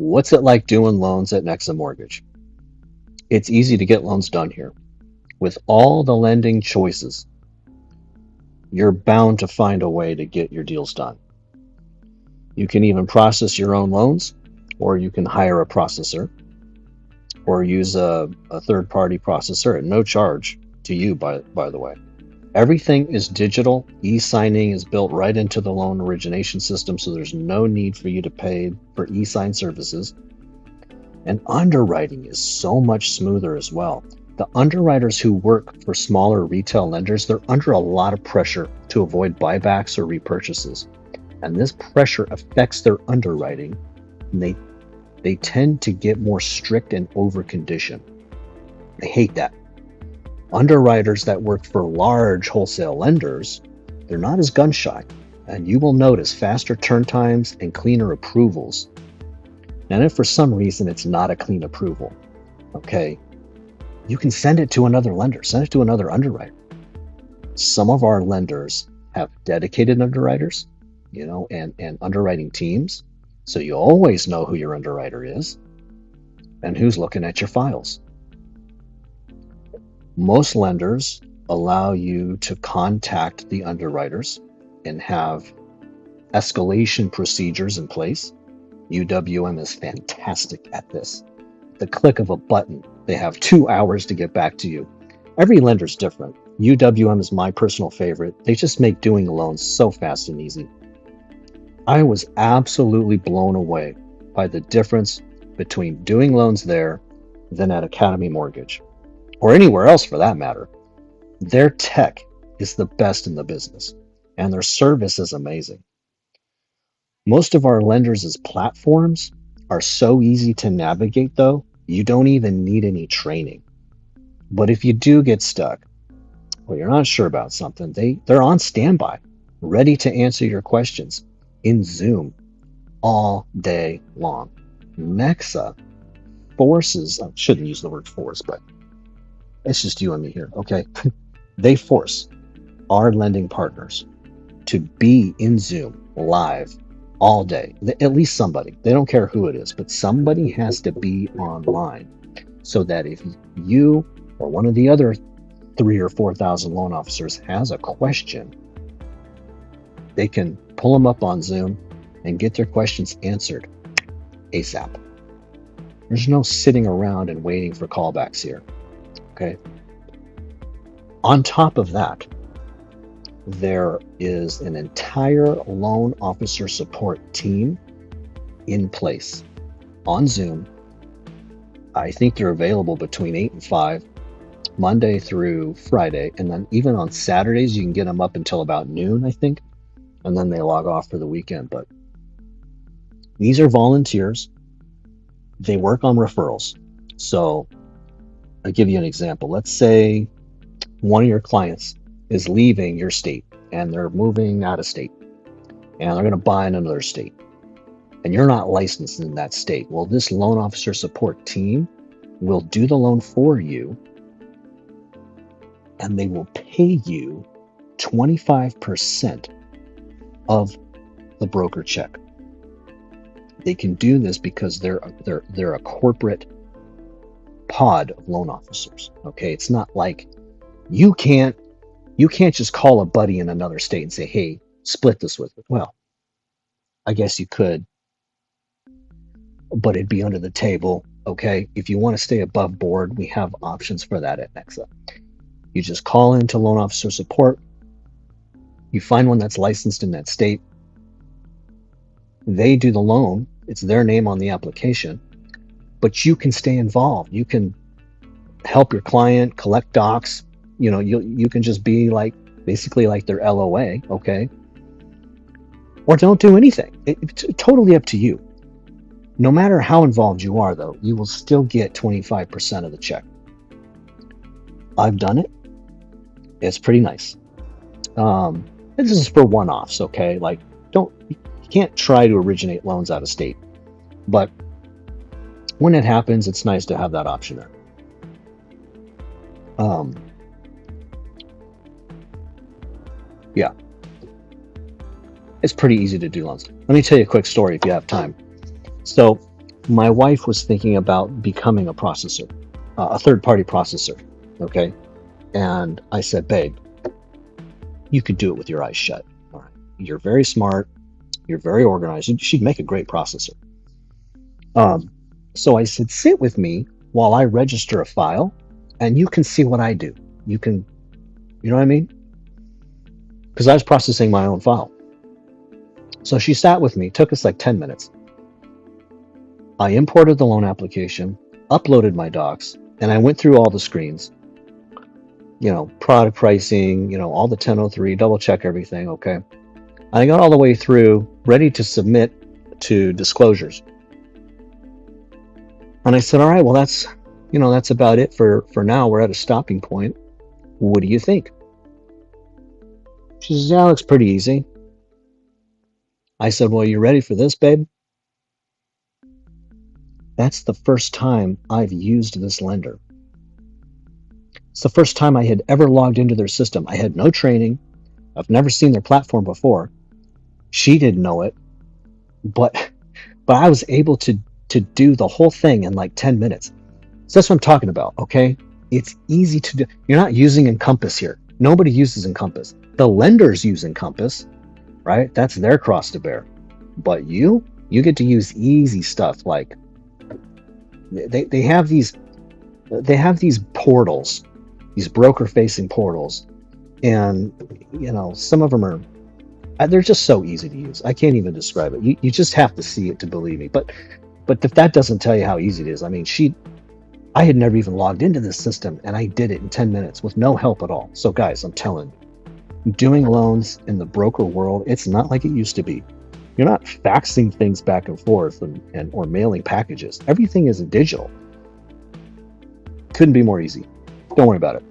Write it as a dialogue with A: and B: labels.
A: What's it like doing loans at NEXA Mortgage? It's easy to get loans done here. With all the lending choices, you're bound to find a way to get your deals done. You can even process your own loans, or you can hire a processor, or use a third-party processor at no charge to you, by the way. Everything is digital. E-signing is built right into the loan origination system, so there's no need for you to pay for e-sign services. And underwriting is so much smoother as well. The underwriters who work for smaller retail lenders, they're under a lot of pressure to avoid buybacks or repurchases. And this pressure affects their underwriting, and they tend to get more strict and over-condition. I hate that. Underwriters that work for large wholesale lenders, they're not as gun shy, and you will notice faster turn times and cleaner approvals. And if for some reason it's not a clean approval, okay, you can send it to another lender, send it to another underwriter. Some of our lenders have dedicated underwriters, and underwriting teams. So you always know who your underwriter is and who's looking at your files. Most lenders allow you to contact the underwriters and have escalation procedures in place. UWM is fantastic at this. The click of a button, they have 2 hours to get back to you. Every lender's different. UWM is my personal favorite. They just make doing loans so fast and easy. I was absolutely blown away by the difference between doing loans there than at Academy Mortgage, or anywhere else for that matter. Their tech is the best in the business, and their service is amazing. Most of our lenders' platforms are so easy to navigate, though, you don't even need any training. But if you do get stuck, or you're not sure about something, they're on standby, ready to answer your questions in Zoom all day long. NEXA forces, I shouldn't use the word force, but it's just you and me here, okay? They force our lending partners to be in Zoom live all day. At least somebody. They don't care who it is, but somebody has to be online so that if you or one of the other 3,000 or 4,000 loan officers has a question, they can pull them up on Zoom and get their questions answered ASAP. There's no sitting around and waiting for callbacks here, okay? On top of that, there is an entire loan officer support team in place on Zoom. I think they're available between 8 and 5, Monday through Friday, and then even on Saturdays you can get them up until about noon, I think, and then they log off for the weekend. But these are volunteers. They work on referrals. So I'll give you an example. Let's say one of your clients is leaving your state and they're moving out of state and they're going to buy in another state and you're not licensed in that state. Well, this loan officer support team will do the loan for you, and they will pay you 25% of the broker check. They can do this because they're a corporate pod of loan officers. Okay, it's not like you can't just call a buddy in another state and say, hey, split this with me. Well, I guess you could, but it'd be under the table. Okay, if you want to stay above board, we have options for that at NEXA. You just call into loan officer support. You find one that's licensed in that state. They do the loan. It's their name on the application, but you can stay involved. You can help your client collect docs. You can just be basically like their LOA, okay? Or don't do anything. It's totally up to you. No matter how involved you are, though, you will still get 25% of the check. I've done it. It's pretty nice. This is for one-offs, okay? You can't try to originate loans out of state, but when it happens, it's nice to have that option there. Yeah, it's pretty easy to do loans. Let me tell you a quick story if you have time. So my wife was thinking about becoming a processor, a third-party processor. Okay. And I said, babe, you could do it with your eyes shut. All right. You're very smart. You're very organized. She'd make a great processor. So I said, sit with me while I register a file and you can see what I do. You can, you know what I mean? Because I was processing my own file. So she sat with me, took us like 10 minutes. I imported the loan application, uploaded my docs, and I went through all the screens, product pricing, all the 1003, double check everything. Okay. I got all the way through, ready to submit to disclosures. And I said, all right, well, that's about it for now. We're at a stopping point. What do you think? She says, yeah, it looks pretty easy. I said, well, you ready for this, babe? That's the first time I've used this lender. It's the first time I had ever logged into their system. I had no training. I've never seen their platform before. She didn't know it, but I was able to do the whole thing in like 10 minutes. So that's what I'm talking about, okay? It's easy to do. You're not using Encompass here. Nobody uses Encompass. The lenders use Encompass, right? That's their cross to bear. But you get to use easy stuff like they have these portals, these broker-facing portals, and some of them are they're just so easy to use. I can't even describe it. You just have to see it to believe me. But if that doesn't tell you how easy it is, I mean, I had never even logged into this system, and I did it in 10 minutes with no help at all. So guys, I'm telling you, doing loans in the broker world, it's not like it used to be. You're not faxing things back and forth or mailing packages. Everything is digital. Couldn't be more easy. Don't worry about it.